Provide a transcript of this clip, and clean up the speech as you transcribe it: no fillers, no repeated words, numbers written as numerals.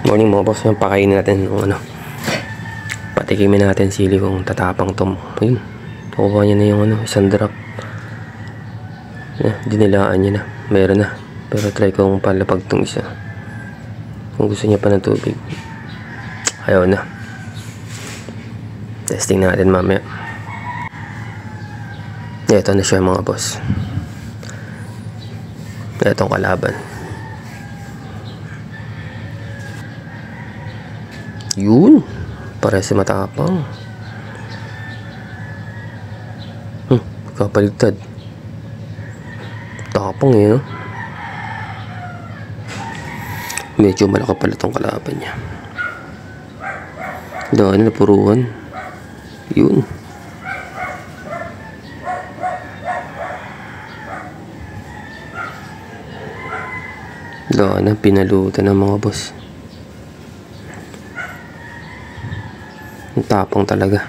Morning mga boss, yung pakainin natin yung ano, patikimin natin sili kung tatapang to. Ayun, nakuha niya na yung ano, isang drop. Dinilaan niya na, meron na. Pero try kong palapag tong isa. Kung gusto niya pa ng tubig, ayaw na. Testing natin mamaya. Ito na siya mga boss. Itong kalaban. Yun, para si matapang. Kapaligtad. Tapang eh, no? Medyo malaki pala itong kalaban niya. Dahil napuruhan. Yun. Dahil na pinalutan ng mga boss. Ang tapang talaga.